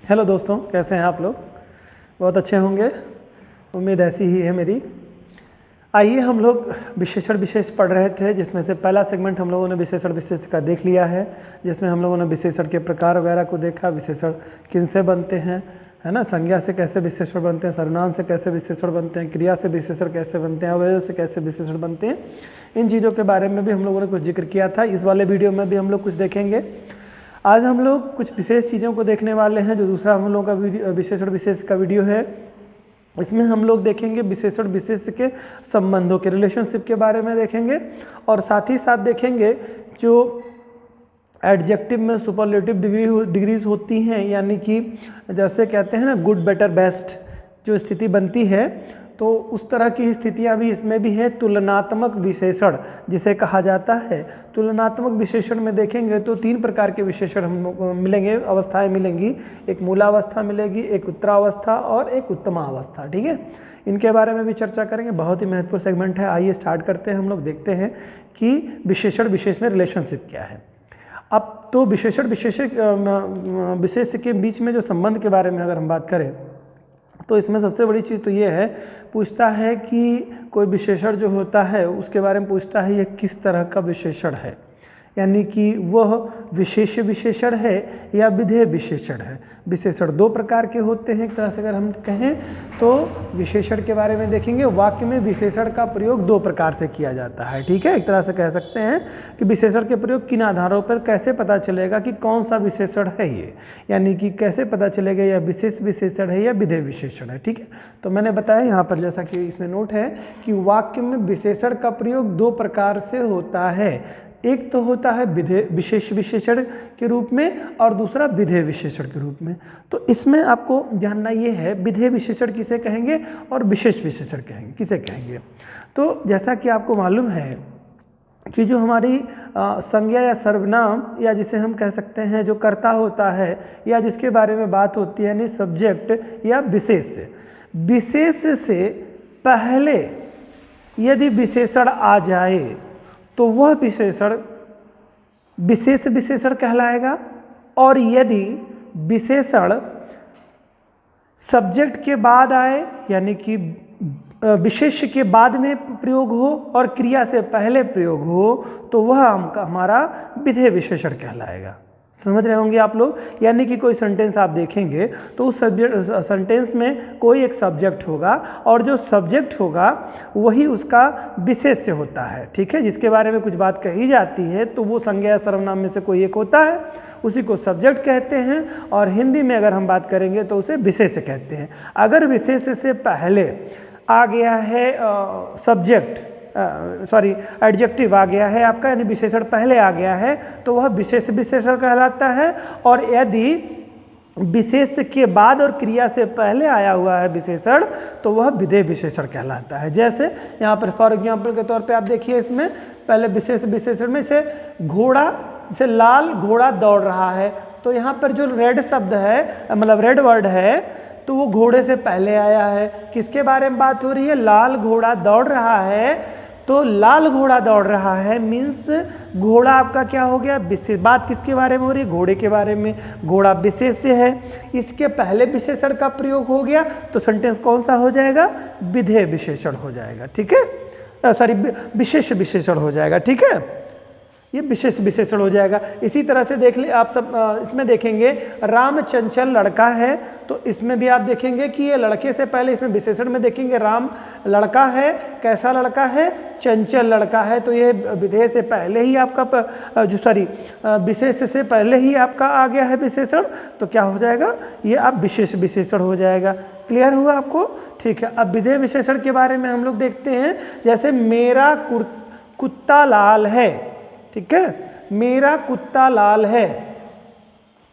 Hello दोस्तों, कैसे हैं आप लोग? बहुत अच्छे होंगे, उम्मीद ऐसी ही है मेरी। आइए हम लोग विशेषण विशेष पढ़ रहे थे, जिसमें से पहला सेगमेंट हम लोगों ने विशेषण विशेष का देख लिया है, जिसमें हम लोगों ने विशेषण के प्रकार वगैरह को देखा, विशेषण किन से बनते हैं, है ना, संज्ञा से कैसे विशेषण बनते हैं, सर्वनाम से कैसे विशेषण बनते हैं, क्रिया से विशेषण कैसे बनते हैं, अवयव से कैसे विशेषण बनते हैं, इन चीज़ों के बारे में भी हम लोगों ने कुछ जिक्र किया था। इस वाले वीडियो में भी हम लोग कुछ देखेंगे। आज हम लोग कुछ विशेष चीज़ों को देखने वाले हैं। जो दूसरा हम लोगों का विशेषण विशेष का वीडियो है, इसमें हम लोग देखेंगे विशेषण विशेष के संबंधों के रिलेशनशिप के बारे में देखेंगे, और साथ ही साथ देखेंगे जो एडजेक्टिव में सुपरलेटिव डिग्रीज होती हैं, यानी कि जैसे कहते हैं ना गुड बेटर बेस्ट, जो स्थिति बनती है, तो उस तरह की स्थितियां भी इसमें भी है। तुलनात्मक विशेषण जिसे कहा जाता है, तुलनात्मक विशेषण में देखेंगे तो तीन प्रकार के विशेषण हम मिलेंगे, अवस्थाएं मिलेंगी। एक मूलावस्था मिलेगी, एक उत्तरावस्था और एक उत्तमावस्था। ठीक है, इनके बारे में भी चर्चा करेंगे। बहुत ही महत्वपूर्ण सेगमेंट है। आइए स्टार्ट करते हैं। हम लोग देखते हैं कि विशेषण विशेष में रिलेशनशिप क्या है। अब तो विशेषण विशेष के बीच में जो संबंध के बारे में अगर हम बात करें, तो इसमें सबसे बड़ी चीज़ तो ये है, पूछता है कि कोई विशेषण जो होता है उसके बारे में पूछता है ये किस तरह का विशेषण है, यानी कि वह विशेष विशेषण है या विधेय विशेषण है। विशेषण दो प्रकार के होते हैं। एक तरह से अगर हम कहें तो विशेषण के बारे में देखेंगे, वाक्य में विशेषण का प्रयोग दो प्रकार से किया जाता है। ठीक है, एक तरह से कह सकते हैं कि विशेषण के प्रयोग किन आधारों पर कैसे पता चलेगा कि कौन सा विशेषण है ये, यानी कि कैसे पता चलेगा यह विशेष विशेषण है या विधेय विशेषण है। ठीक है, तो मैंने बताया यहाँ पर, जैसा कि इसमें नोट है कि वाक्य में विशेषण का प्रयोग दो प्रकार से होता है। एक तो होता है विशेष विशेषण के रूप में, और दूसरा विधेय विशेषण के रूप में। तो इसमें आपको जानना ये है विधेय विशेषण किसे कहेंगे और विशेष विशेषण कहेंगे किसे कहेंगे। तो जैसा कि आपको मालूम है कि जो हमारी संज्ञा या सर्वनाम, या जिसे हम कह सकते हैं जो कर्ता होता है, या जिसके बारे में बात होती है, यानी सब्जेक्ट या विशेष, विशेष से पहले यदि विशेषण आ जाए तो वह विशेषण विशेष विशेषण कहलाएगा। और यदि विशेषण सब्जेक्ट के बाद आए, यानी कि विशेष के बाद में प्रयोग हो और क्रिया से पहले प्रयोग हो, तो वह हमारा विधेय विशेषण कहलाएगा। समझ रहे होंगे आप लोग। यानी कि कोई सेंटेंस आप देखेंगे तो उस सेंटेंस में कोई एक सब्जेक्ट होगा, और जो सब्जेक्ट होगा वही उसका विशेष्य होता है। ठीक है, जिसके बारे में कुछ बात कही जाती है, तो वो संज्ञा या सर्वनाम में से कोई एक होता है, उसी को सब्जेक्ट कहते हैं। और हिंदी में अगर हम बात करेंगे तो उसे विशेष्य कहते हैं। अगर विशेष्य से पहले आ गया है सब्जेक्ट, एडजेक्टिव आ गया है आपका, यानी विशेषण पहले आ गया है, तो वह विशेष विशेषण कहलाता है। और यदि विशेष के बाद और क्रिया से पहले आया हुआ है विशेषण, तो वह विधेय विशेषण कहलाता है। जैसे यहाँ पर फॉर एग्जाम्पल के तौर पे आप देखिए, इसमें पहले विशेष विशेषण में से घोड़ा, से लाल घोड़ा दौड़ रहा है, तो यहाँ पर जो रेड शब्द है, मतलब रेड वर्ड है, तो वो घोड़े से पहले आया है। किसके बारे में बात हो रही है? लाल घोड़ा दौड़ रहा है। तो लाल घोड़ा दौड़ रहा है मीन्स घोड़ा आपका क्या हो गया? विशेष। बात किसके बारे में हो रही है? घोड़े के बारे में। घोड़ा विशेष्य है, इसके पहले विशेषण का प्रयोग हो गया, तो सेंटेंस कौन सा हो जाएगा? विधेय विशेषण हो जाएगा। ठीक है, विशेष विशेषण हो जाएगा। ठीक है, ये विशेष विशेषण हो जाएगा। इसी तरह से देख ले आप सब, इसमें देखेंगे राम चंचल लड़का है, तो इसमें भी आप देखेंगे कि ये लड़के से पहले, इसमें विशेषण में देखेंगे राम लड़का है। कैसा लड़का है? चंचल लड़का है। तो ये विधेय से पहले ही आपका विशेष से पहले ही आपका आ गया है विशेषण, तो क्या हो जाएगा? ये आप विशेष विशेषण हो जाएगा। क्लियर हुआ आपको? ठीक है, अब विधेय विशेषण के बारे में हम लोग देखते हैं। जैसे मेरा कुत्ता लाल है। ठीक है, मेरा कुत्ता लाल है।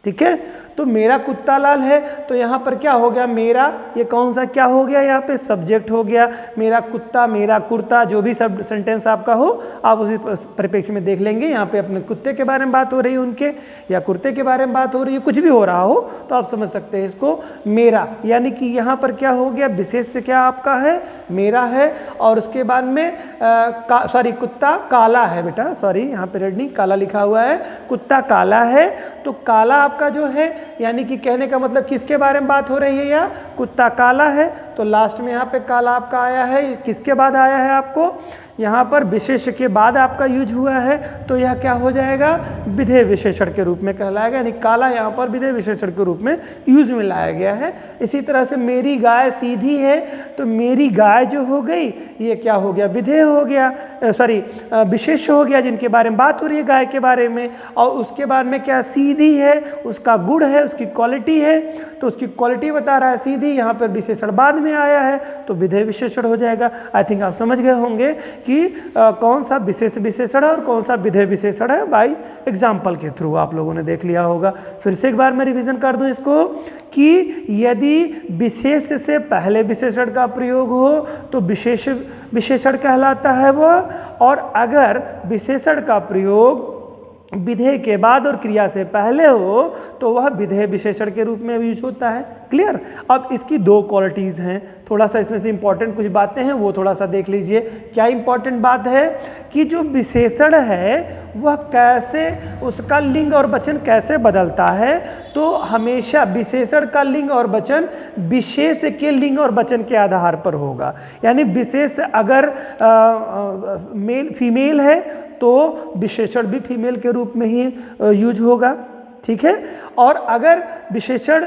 ठीक है, तो मेरा कुत्ता लाल है, तो यहाँ पर क्या हो गया? मेरा, ये कौन सा क्या हो गया? यहाँ पे सब्जेक्ट हो गया। मेरा कुत्ता, मेरा कुर्ता, जो भी सब सेंटेंस आपका हो, आप उसी परिप्रेक्ष्य में देख लेंगे। यहाँ पे अपने कुत्ते के बारे में बात हो रही है उनके, या कुर्ते के बारे में बात हो रही है, कुछ भी हो रहा हो, तो आप समझ सकते हैं इसको मेरा। यानी कि यहाँ पर क्या हो गया? विशेष से क्या आपका है? मेरा है। और उसके बाद में कुत्ता काला है बेटा, सॉरी यहाँ पे रेड नहीं, काला लिखा हुआ है। कुत्ता काला है, तो काला आपका जो है, यानी कि कहने का मतलब किसके बारे में बात हो रही है, या कुत्ता काला है, तो लास्ट में यहाँ पे काला आपका आया है, किसके बाद आया है आपको, यहाँ पर विशेष के बाद आपका यूज हुआ है, तो यह क्या हो जाएगा, विधेय विशेषण के रूप में कहलाएगा, यानी काला यहाँ पर विधेय विशेषण के रूप में यूज में लाया गया है। इसी तरह से मेरी गाय सीधी है, तो मेरी गाय जो हो गई ये क्या हो गया, विधेय हो गया, सॉरी विशेष हो गया, जिनके बारे में बात हो रही है गाय के बारे में। और उसके बाद में क्या, सीधी है, उसका गुण है, उसकी क्वालिटी है, तो उसकी क्वालिटी बता रहा है सीधी, यहाँ पर विशेषण बाद में आया है तो विधेय विशेषण हो जाएगा। आई थिंक आप समझ गए होंगे कि कौन सा विशेष विशेषण है और कौन सा विधेय विशेषण है, बाय एग्जाम्पल के थ्रू आप लोगों ने देख लिया होगा। फिर से एक बार मैं रिवीजन कर दूं इसको कि यदि विशेष से पहले विशेषण का प्रयोग हो तो विशेष विशेषण कहलाता है वो, और अगर विशेषण का प्रयोग विधेय के बाद और क्रिया से पहले हो तो वह विधेय विशेषण के रूप में यूज होता है। क्लियर। अब इसकी दो क्वालिटीज़ हैं, थोड़ा सा इसमें से इंपॉर्टेंट कुछ बातें हैं वो थोड़ा सा देख लीजिए। क्या इंपॉर्टेंट बात है कि जो विशेषण है वह कैसे, उसका लिंग और वचन कैसे बदलता है, तो हमेशा विशेषण का लिंग और वचन विशेष के लिंग और वचन के आधार पर होगा। यानी विशेष अगर मेल फीमेल है तो विशेषण भी फीमेल के रूप में ही यूज होगा, ठीक है। और अगर विशेषण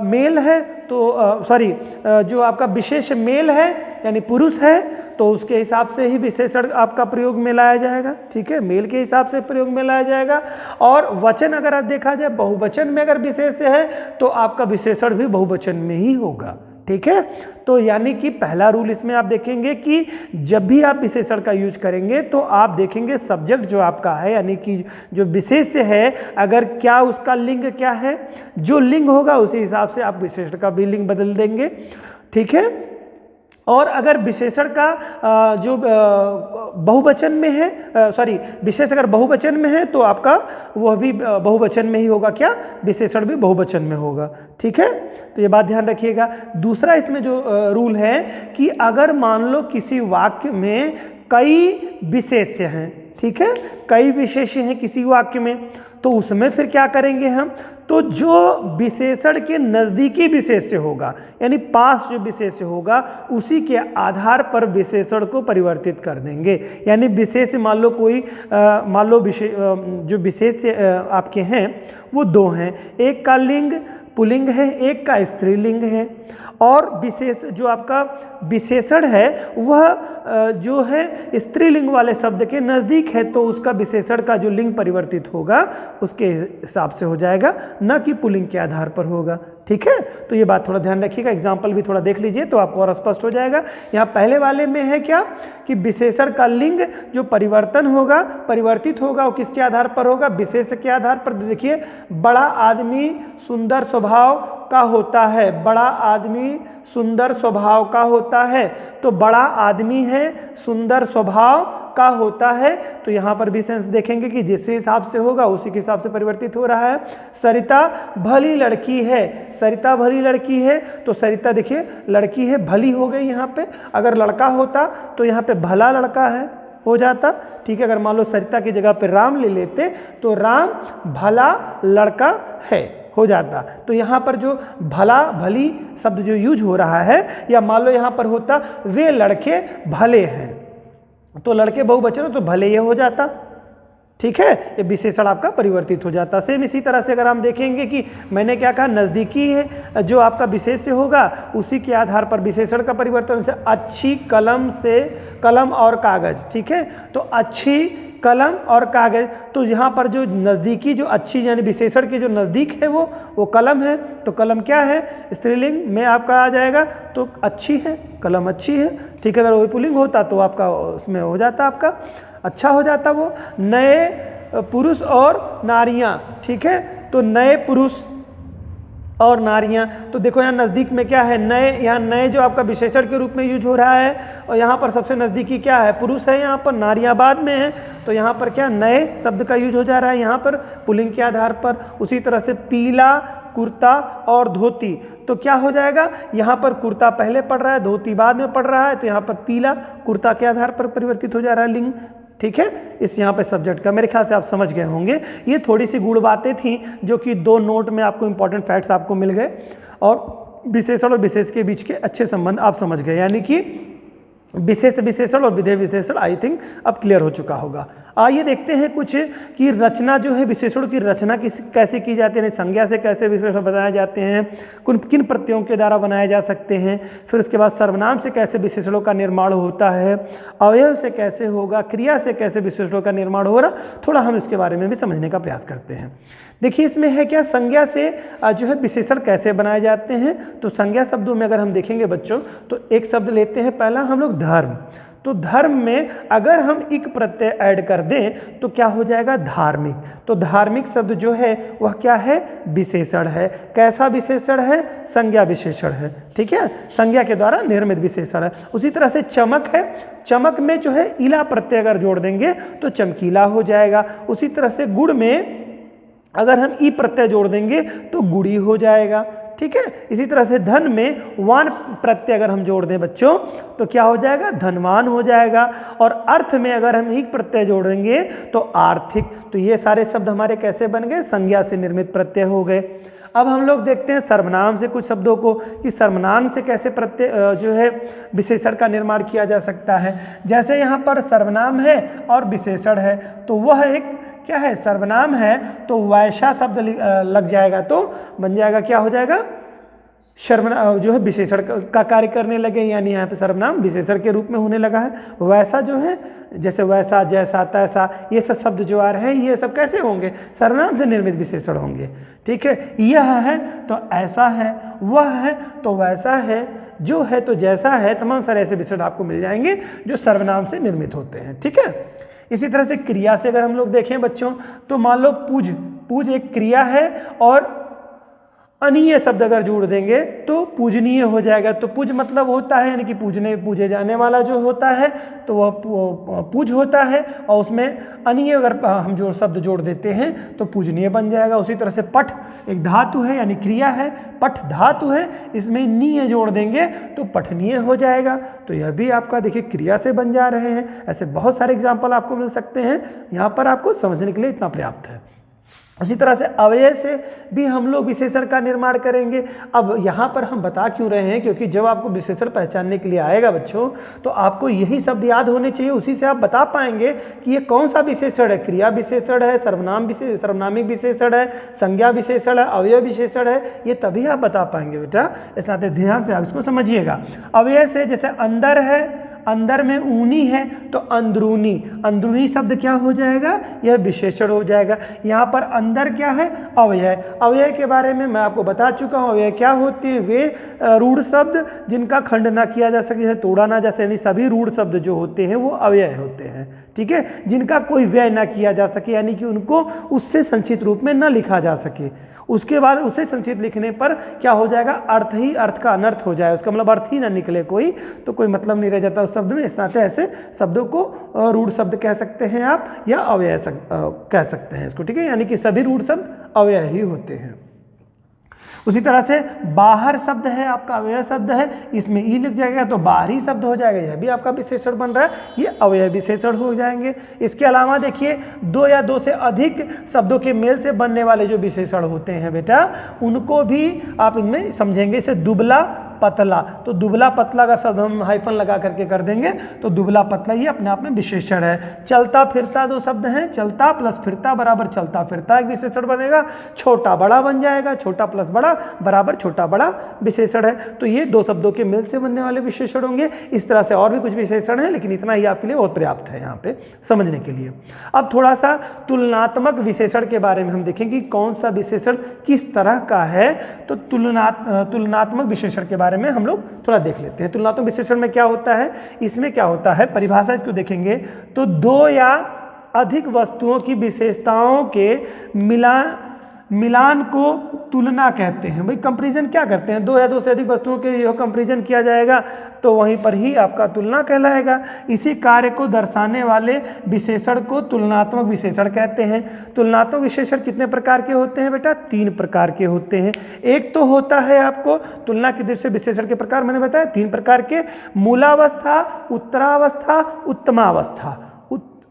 मेल है तो जो आपका विशेष मेल है यानी पुरुष है तो उसके हिसाब से ही विशेषण आपका प्रयोग में लाया जाएगा, ठीक है, मेल के हिसाब से प्रयोग में लाया जाएगा। और वचन अगर आप देखा जाए बहुवचन में अगर विशेष है तो आपका विशेषण भी बहुवचन में ही होगा, ठीक है। तो यानी कि पहला रूल इसमें आप देखेंगे कि जब भी आप विशेषण का यूज करेंगे तो आप देखेंगे सब्जेक्ट जो आपका है यानी कि जो विशेष है अगर क्या उसका लिंग क्या है, जो लिंग होगा उसी हिसाब से आप विशेषण का भी लिंग बदल देंगे, ठीक है। और अगर विशेषण का जो बहुवचन में है, विशेष अगर बहुवचन में है तो आपका वह भी बहुवचन में ही होगा, क्या, विशेषण भी बहुवचन में होगा, ठीक है। तो ये बात ध्यान रखिएगा। दूसरा इसमें जो रूल है कि अगर मान लो किसी वाक्य में कई विशेष्य हैं, ठीक है, कई विशेष्य हैं किसी वाक्य में, तो उसमें फिर क्या करेंगे हम, तो जो विशेषण के नज़दीकी विशेष्य होगा यानी पास जो विशेष्य होगा उसी के आधार पर विशेषण को परिवर्तित कर देंगे। यानी विशेष मान लो कोई जो विशेष्य आपके हैं वो दो हैं, एक का लिंग पुल्लिंग है, एक का स्त्रीलिंग है, और विशेष जो आपका विशेषण है वह जो है स्त्रीलिंग वाले शब्द के नज़दीक है तो उसका विशेषण का जो लिंग परिवर्तित होगा उसके हिसाब से हो जाएगा, न कि पुल्लिंग के आधार पर होगा, ठीक है। तो ये बात थोड़ा ध्यान रखिएगा, एग्जाम्पल भी थोड़ा देख लीजिए तो आपको और स्पष्ट हो जाएगा। यहाँ पहले वाले में है क्या कि विशेषण का लिंग जो परिवर्तन होगा परिवर्तित होगा वो किसके आधार पर होगा, विशेष के आधार पर। देखिए बड़ा आदमी सुंदर स्वभाव का होता है, बड़ा आदमी सुंदर स्वभाव का होता है, तो बड़ा आदमी है सुंदर स्वभाव का होता है, तो यहाँ पर भी सेंस देखेंगे कि जिस हिसाब से होगा उसी के हिसाब से परिवर्तित हो रहा है। सरिता भली लड़की है, सरिता भली लड़की है, तो सरिता देखिए लड़की है भली हो गई यहाँ पे, अगर लड़का होता तो यहाँ पे भला लड़का है हो जाता, ठीक है। अगर मान लो सरिता की जगह पे राम ले लेते तो राम भला लड़का है हो जाता। तो यहाँ पर जो भला भली शब्द जो यूज हो रहा है, या मान लो यहाँ पर होता वे लड़के भले हैं, तो लड़के बहुवचन तो भले ये हो जाता, ठीक है, ये विशेषण आपका परिवर्तित हो जाता। सेम इसी तरह से अगर हम देखेंगे कि मैंने क्या कहा, नज़दीकी है जो आपका विशेष्य होगा उसी के आधार पर विशेषण का परिवर्तन। से अच्छी कलम से कलम और कागज़, ठीक है, तो अच्छी कलम और कागज़, तो यहाँ पर जो नज़दीकी जो अच्छी यानी विशेषण के जो नज़दीक है वो कलम है, तो कलम क्या है, स्त्रीलिंग में आपका आ जाएगा, तो अच्छी है, कलम अच्छी है, ठीक है। अगर वो पुल्लिंग होता तो आपका उसमें हो जाता आपका अच्छा हो जाता वो। नए पुरुष और नारियां, ठीक है, तो नए पुरुष और नारियां, तो देखो यहाँ नज़दीक में क्या है, नए, यहाँ नए जो आपका विशेषण के रूप में यूज हो रहा है, और यहाँ पर सबसे नज़दीकी क्या है, पुरुष है, यहाँ पर नारियां बाद में है, तो यहाँ पर क्या नए शब्द का यूज हो जा रहा है यहाँ पर पुल्लिंग के आधार पर। उसी तरह से पीला कुर्ता और धोती, तो क्या हो जाएगा, यहाँ पर कुर्ता पहले पड़ रहा है धोती बाद में पड़ रहा है, तो यहाँ पर पीला कुर्ता के आधार पर परिवर्तित हो जा रहा है लिंग, ठीक है। इस यहाँ पे सब्जेक्ट का मेरे ख्याल से आप समझ गए होंगे। ये थोड़ी सी गुड़ बातें थी जो कि 2 नोट में आपको इंपॉर्टेंट फैक्ट्स आपको मिल गए और विशेषण और विशेष के बीच के अच्छे संबंध आप समझ गए, यानी कि विशेष विशेषण और विधेय विशेषण आई थिंक अब क्लियर हो चुका होगा। आइए देखते हैं कुछ कि रचना जो है विशेषणों की रचना कैसे की जाती है, संज्ञा से कैसे विशेषण बनाए जाते हैं, किन प्रत्ययों के द्वारा बनाए जा सकते हैं, फिर उसके बाद सर्वनाम से कैसे विशेषणों का निर्माण होता है, अवयव से कैसे होगा, क्रिया से कैसे विशेषणों का निर्माण होगा, थोड़ा हम इसके बारे में भी समझने का प्रयास करते हैं। देखिए इसमें है क्या, संज्ञा से जो है विशेषण कैसे बनाए जाते हैं। तो संज्ञा शब्दों में अगर हम देखेंगे बच्चों तो एक शब्द लेते हैं पहला हम लोग धर्म। तो धर्म में अगर हम इक प्रत्यय ऐड कर दें तो क्या हो जाएगा, धार्मिक। तो धार्मिक शब्द जो है वह क्या है, विशेषण है। कैसा विशेषण है, संज्ञा विशेषण है, ठीक है, संज्ञा के द्वारा निर्मित विशेषण है। उसी तरह से चमक है, चमक में जो है इला प्रत्यय अगर जोड़ देंगे तो चमकीला हो जाएगा। उसी तरह से गुड़ में अगर हम ई प्रत्यय जोड़ देंगे तो गुड़ी हो जाएगा, ठीक है। इसी तरह से धन में वान प्रत्यय अगर हम जोड़ दें बच्चों तो क्या हो जाएगा, धनवान हो जाएगा। और अर्थ में अगर हम एक प्रत्यय जोड़ेंगे तो आर्थिक। तो ये सारे शब्द हमारे कैसे बन गए, संज्ञा से निर्मित प्रत्यय हो गए। अब हम लोग देखते हैं सर्वनाम से कुछ शब्दों को कि सर्वनाम से कैसे प्रत्यय जो है विशेषण का निर्माण किया जा सकता है। जैसे यहाँ पर सर्वनाम है और विशेषण है तो वह एक क्या है, सर्वनाम है तो वैसा शब्द लग जाएगा तो बन जाएगा, क्या हो जाएगा, सर्वनाम जो है विशेषण का कार्य करने लगे, यानी यहाँ पे सर्वनाम विशेषण के रूप में होने लगा है। वैसा जो है जैसे वैसा, जैसा, तैसा, ये सब शब्द जो आ रहे हैं ये सब कैसे होंगे, सर्वनाम से निर्मित विशेषण होंगे, ठीक है। यह है तो ऐसा है, वह है तो वैसा है, जो है तो जैसा है, तमाम सारे ऐसे विशेषण आपको मिल जाएंगे जो सर्वनाम से निर्मित होते हैं, ठीक है। इसी तरह से क्रिया से अगर हम लोग देखें बच्चों तो मान लो पूज, पूज एक क्रिया है और अनीय शब्द अगर जोड़ देंगे तो पूजनीय हो जाएगा। तो पूज मतलब होता है यानी कि पूजे जाने वाला जो होता है तो वह पूज होता है, और उसमें अनीय अगर हम जो शब्द जोड़ देते हैं तो पूजनीय बन जाएगा। उसी तरह से पठ एक धातु है यानी क्रिया है, पठ धातु है, इसमें नीय जोड़ देंगे तो पठनीय हो जाएगा। तो यह भी आपका देखिए क्रिया से बन जा रहे हैं। ऐसे बहुत सारे एग्जाम्पल आपको मिल सकते हैं, यहाँ पर आपको समझने के लिए इतना पर्याप्त है। उसी तरह से अव्यय से भी हम लोग विशेषण का निर्माण करेंगे। अब यहाँ पर हम बता क्यों रहे हैं, क्योंकि जब आपको विशेषण पहचानने के लिए आएगा बच्चों तो आपको यही शब्द याद होने चाहिए, उसी से आप बता पाएंगे कि ये कौन सा विशेषण है, क्रिया विशेषण है, सर्वनामिक विशेषण है, संज्ञा विशेषण है, अव्यय विशेषण है, ये तभी आप बता पाएंगे बेटा। इस नाते ध्यान से आप इसको समझिएगा। अव्यय से जैसे अंदर है, अंदर में ऊनी है तो अंदरूनी, अंदरूनी शब्द क्या हो जाएगा, यह विशेषण हो जाएगा। यहाँ पर अंदर क्या है, अव्यय। अव्यय के बारे में मैं आपको बता चुका हूँ। अव्यय क्या होती है, वे रूढ़ शब्द जिनका खंड ना किया जा सके, तोड़ा ना जा सके, यानी सभी रूढ़ शब्द जो होते हैं वो अव्यय होते हैं, ठीक है, जिनका कोई व्यय ना किया जा सके, यानी कि उनको उससे संक्षिप्त रूप में ना लिखा जा सके। उसके बाद उसे संक्षिप्त लिखने पर क्या हो जाएगा, अर्थ ही अर्थ का अनर्थ हो जाए, उसका मतलब अर्थ ही ना निकले कोई, तो कोई मतलब नहीं रह जाता उस शब्द में। इस नाते ऐसे शब्दों को रूढ़ शब्द कह सकते हैं आप, या अव्यय कह सकते हैं इसको, ठीक है, यानी कि सभी रूढ़ शब्द अव्यय ही होते हैं। उसी तरह से बाहर शब्द है आपका अव्यय शब्द है, इसमें ई लिख जाएगा तो बाहरी शब्द हो जाएगा, यह भी आपका विशेषण बन रहा है, ये अव्यय विशेषण हो जाएंगे। इसके अलावा देखिए दो या दो से अधिक शब्दों के मेल से बनने वाले जो विशेषण होते हैं बेटा, उनको भी आप इनमें समझेंगे। इसे दुबला पतला, तो दुबला पतला का शब्द हम हाइफन लगा करके कर देंगे तो दुबला पतला ये अपने आप में विशेषण है। चलता फिरता दो शब्द हैं, चलता प्लस फिरता बराबर चलता फिरता एक विशेषण बनेगा। छोटा बड़ा बन जाएगा, छोटा प्लस बड़ा बराबर छोटा बड़ा विशेषण है। तो ये दो शब्दों के मेल से बनने वाले विशेषण होंगे। इस तरह से और भी कुछ विशेषण है, लेकिन इतना ही आपके लिए बहुत पर्याप्त है यहाँ पे समझने के लिए। अब थोड़ा सा तुलनात्मक विशेषण के बारे में हम देखेंगे कि कौन सा विशेषण किस तरह का है। तो तुलनात्मक विशेषण के बारे में हम लोग थोड़ा देख लेते हैं। तुलनात्मक विशेषण में क्या होता है, इसमें क्या होता है, परिभाषा इसको देखेंगे तो दो या अधिक वस्तुओं की विशेषताओं के मिलान को तुलना कहते हैं। भाई कंपैरिजन क्या करते हैं, दो या दो से अधिक वस्तुओं के यह कंपैरिजन किया जाएगा तो वहीं पर ही आपका तुलना कहलाएगा। इसी कार्य को दर्शाने वाले विशेषण को तुलनात्मक विशेषण कहते हैं। तुलनात्मक विशेषण कितने प्रकार के होते हैं बेटा, 3 प्रकार के होते हैं। एक तो होता है आपको तुलना की दृष्टि से विशेषण के प्रकार मैंने बताया 3 प्रकार के, मूलावस्था, उत्तरावस्था, उत्तमावस्था।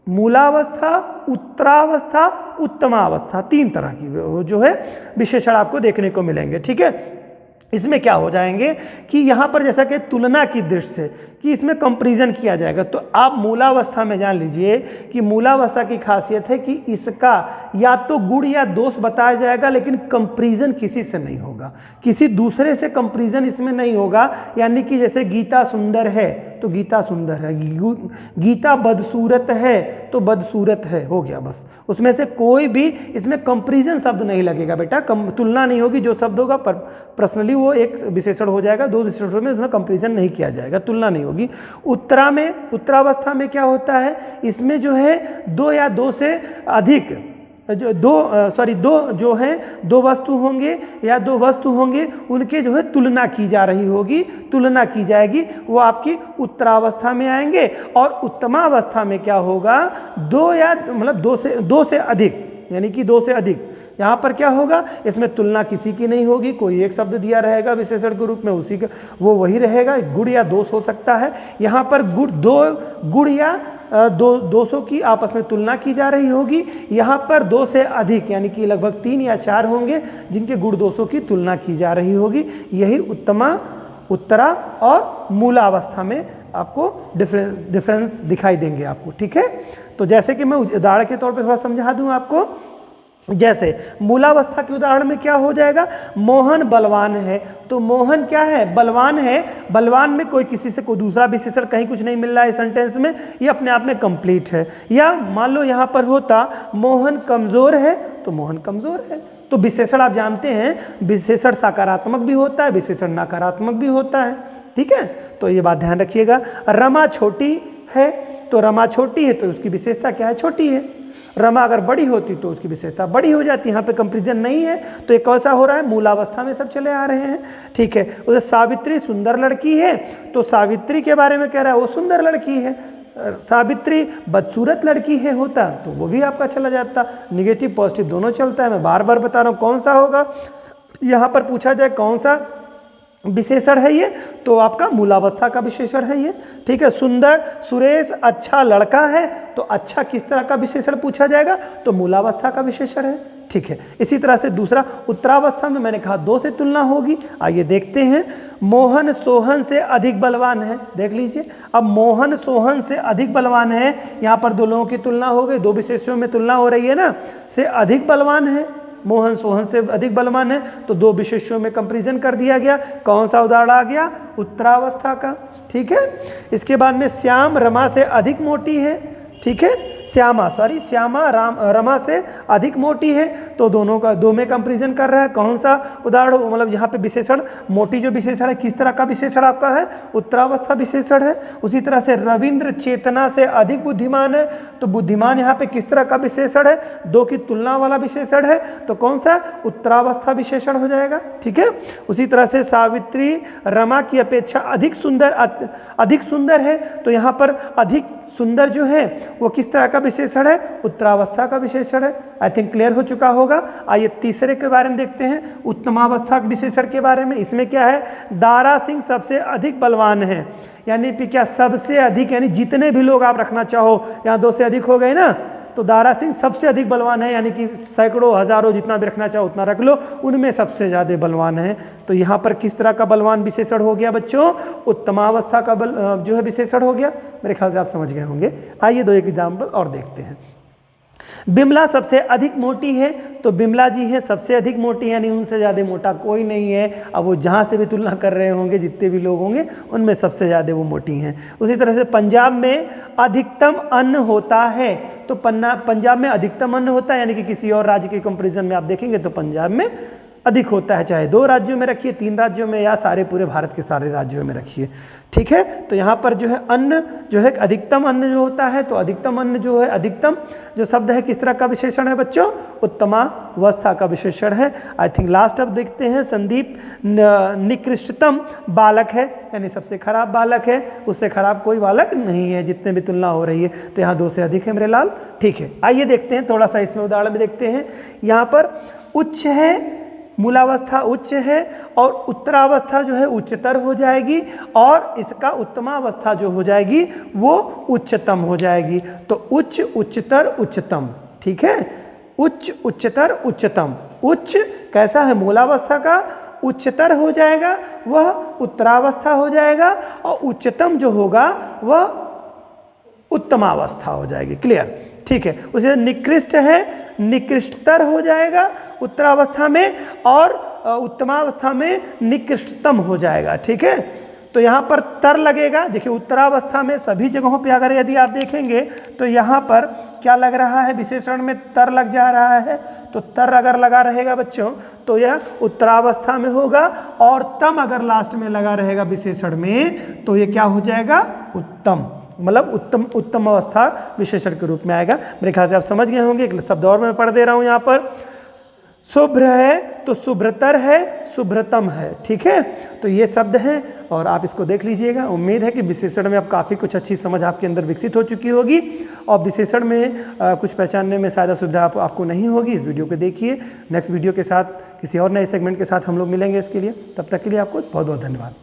मूलावस्था, उत्तरावस्था, उत्तमावस्था, 3 तरह की जो है विशेषण आपको देखने को मिलेंगे। ठीक है, इसमें क्या हो जाएंगे कि यहाँ पर जैसा कि तुलना की दृष्टि से कि इसमें कंपैरिजन किया जाएगा, तो आप मूलावस्था में जान लीजिए कि मूलावस्था की खासियत है कि इसका या तो गुण या दोष बताया जाएगा, लेकिन कंपैरिजन किसी से नहीं होगा, किसी दूसरे से कंपैरिजन इसमें नहीं होगा। यानी कि जैसे गीता सुंदर है तो गीता सुंदर है, गीता बदसूरत है तो बदसूरत है, हो गया बस। उसमें से कोई भी इसमें कंपैरिजन शब्द नहीं लगेगा बेटा, तुलना नहीं होगी। जो शब्द होगा पर्सनली वो एक विशेषण हो जाएगा, 2 विशेषणों में उसमें कंपैरिजन नहीं किया जाएगा, तुलना नहीं होगी। उत्तरावस्था में क्या होता है, इसमें जो है 2 या 2 से अधिक दो वस्तु होंगे या 2 वस्तु होंगे, उनके जो है तुलना की जा रही होगी, तुलना की जाएगी, वो आपकी उत्तरावस्था में आएंगे। और उत्तमावस्था में क्या होगा, 2 से अधिक, यानी कि 2 से अधिक। यहाँ पर क्या होगा, इसमें तुलना किसी की नहीं होगी, कोई एक शब्द दिया रहेगा विशेषण के रूप में, उसी का वो वही रहेगा, गुण या दोष हो सकता है। यहाँ पर दो गुण या 200 की आपस में तुलना की जा रही होगी। यहाँ पर 2 से अधिक यानी कि लगभग 3 या 4 होंगे जिनके गुण 200 की तुलना की जा रही होगी। यही उत्तमा, उत्तरा और मूलावस्था में आपको डिफरेंस दिखाई देंगे आपको। ठीक है, तो जैसे कि मैं उदाहरण के तौर पे थोड़ा समझा दूं आपको, जैसे मूलावस्था के उदाहरण में क्या हो जाएगा, मोहन बलवान है, तो मोहन क्या है, बलवान है। बलवान में कोई किसी से कोई दूसरा विशेषण कहीं कुछ नहीं मिल रहा है सेंटेंस में, ये अपने आप में कंप्लीट है। या मान लो यहाँ पर होता मोहन कमजोर है, तो मोहन कमजोर है। तो विशेषण आप जानते हैं, विशेषण सकारात्मक भी होता है, विशेषण नकारात्मक भी होता है। ठीक है, तो ये बात ध्यान रखिएगा। रमा छोटी है, तो रमा छोटी है तो उसकी विशेषता क्या है, छोटी है। रमा अगर बड़ी होती तो उसकी विशेषता बड़ी हो जाती, यहाँ पे कंपैरिजन नहीं है, तो ये कैसा हो रहा है, मूलावस्था में सब चले आ रहे हैं। ठीक है, उसे सावित्री सुंदर लड़की है, तो सावित्री के बारे में कह रहा है वो सुंदर लड़की है। सावित्री बदसूरत लड़की है होता तो वो भी आपका चला जाता, निगेटिव पॉजिटिव दोनों चलता है। मैं बार बार बता रहा हूँ कौन सा होगा, यहाँ पर पूछा जाए कौन सा विशेषण है ये, तो आपका मूलावस्था का विशेषण है ये। ठीक है, सुंदर, सुरेश अच्छा लड़का है, तो अच्छा किस तरह का विशेषण पूछा जाएगा, तो मूलावस्था का विशेषण है। ठीक है, इसी तरह से दूसरा उत्तरावस्था में मैंने कहा 2 से तुलना होगी। आइए देखते हैं, मोहन सोहन से अधिक बलवान है, देख लीजिए। अब मोहन सोहन से अधिक बलवान है, यहाँ पर 2 लोगों की तुलना हो गई, 2 विशेषणों में तुलना हो रही है ना, से अधिक बलवान है, मोहन सोहन से अधिक बलवान है, तो 2 विशेषणों में कंपैरिजन कर दिया गया। कौन सा उदाहरण आ गया, उत्तरावस्था का। ठीक है, इसके बाद में श्याम रमा से अधिक मोटी है। ठीक है, श्यामा रमा से अधिक मोटी है, तो दोनों का 2 में कंपैरिजन कर रहा है। कौन सा उदाहरण, मतलब यहाँ पे विशेषण मोटी जो विशेषण है किस तरह का विशेषण आपका है, उत्तरावस्था विशेषण है। उसी तरह से रविंद्र चेतना से अधिक बुद्धिमान है, तो बुद्धिमान यहाँ पे किस तरह का विशेषण है, 2 की तुलना वाला विशेषण है, तो कौन सा, उत्तरावस्था विशेषण हो जाएगा। ठीक है, उसी तरह से सावित्री रमा की अपेक्षा अधिक सुंदर है, तो यहाँ पर अधिक सुंदर जो है वो किस तरह का विशेषण है, उत्तरावस्था का विशेषण है। आई थिंक क्लियर हो चुका होगा। आइए तीसरे के बारे में देखते हैं, उत्तमावस्था के विशेषण के बारे में। इसमें क्या है, दारा सिंह सबसे अधिक बलवान है, यानी कि क्या, सबसे अधिक, यानी जितने भी लोग आप रखना चाहो, यहाँ 2 से अधिक हो गए ना, तो दारा सिंह सबसे अधिक बलवान है, यानी कि सैकड़ों हजारों जितना भी रखना चाहो उतना रख लो, उनमें सबसे ज़्यादा बलवान है। तो यहाँ पर किस तरह का बलवान विशेषण हो गया बच्चों, उत्तमावस्था का जो है विशेषण हो गया। मेरे ख्याल से आप समझ गए होंगे। आइए 2 एग्जाम्पल और देखते हैं। बिमला सबसे अधिक मोटी है, तो बिमला जी है सबसे अधिक मोटी, यानी उनसे ज़्यादा मोटा कोई नहीं है। अब वो जहाँ से भी तुलना कर रहे होंगे, जितने भी लोग होंगे उनमें सबसे ज़्यादा वो मोटी हैं। उसी तरह से पंजाब में अधिकतम अन्न होता है, तो पंजाब में अधिकतम अन्न होता है, यानी कि किसी और राज्य के कंपैरिजन में आप देखेंगे तो पंजाब में अधिक होता है, चाहे 2 राज्यों में रखिए, 3 राज्यों में, या सारे पूरे भारत के सारे राज्यों में रखिए। ठीक है, तो यहाँ पर जो है अन्न जो है अधिकतम अन्न जो होता है, तो अधिकतम अन्न जो है, अधिकतम जो शब्द है किस तरह का विशेषण है बच्चों, उत्तमावस्था का विशेषण है। आई थिंक लास्ट अब देखते हैं, संदीप निकृष्टतम बालक है, यानी सबसे खराब बालक है, उससे खराब कोई बालक नहीं है जितने भी तुलना हो रही है, तो यहाँ 2 से अधिक है मेरे लाल। ठीक है, आइए देखते हैं थोड़ा सा इसमें उदाहरण में देखते हैं। यहाँ पर उच्च है मूलावस्था उच्च है और उत्तरावस्था जो है उच्चतर हो जाएगी और इसका उत्तमावस्था जो हो जाएगी वो उच्चतम हो जाएगी। तो उच्च, उच्चतर, उच्चतम, ठीक है, उच्च, उच्चतर, उच्चतम। उच्च कैसा है, मूलावस्था का, उच्चतर हो जाएगा वह उत्तरावस्था हो जाएगा और उच्चतम जो होगा वह उत्तमावस्था हो जाएगी। क्लियर, ठीक है। उसे निकृष्ट है, निकृष्टतर हो जाएगा उत्तरावस्था में और उत्तमावस्था में निकृष्टतम हो जाएगा। ठीक है, तो यहाँ पर तर लगेगा। देखिए उत्तरावस्था में सभी जगहों पे अगर यदि आप देखेंगे तो यहाँ पर क्या लग रहा है, विशेषण में तर लग जा रहा है। तो तर अगर लगा रहेगा बच्चों तो यह उत्तरावस्था में होगा और तम अगर लास्ट में लगा रहेगा विशेषण में तो ये क्या हो जाएगा, उत्तम, मतलब उत्तम अवस्था विशेषण के रूप में आएगा। मेरे ख्याल से आप समझ गए होंगे। एक शब्द और मैं पढ़ दे रहा हूँ यहाँ पर, शुभ्र है तो शुभ्रतर है, शुभ्रतम है। ठीक है, तो ये शब्द हैं और आप इसको देख लीजिएगा। उम्मीद है कि विशेषण में अब काफ़ी कुछ अच्छी समझ आपके अंदर विकसित हो चुकी होगी और विशेषण में कुछ पहचानने में शायद असुविधा आपको नहीं होगी। इस वीडियो को देखिए, नेक्स्ट वीडियो के साथ किसी और नए सेगमेंट के साथ हम लोग मिलेंगे। इसके लिए तब तक के लिए आपको बहुत बहुत धन्यवाद।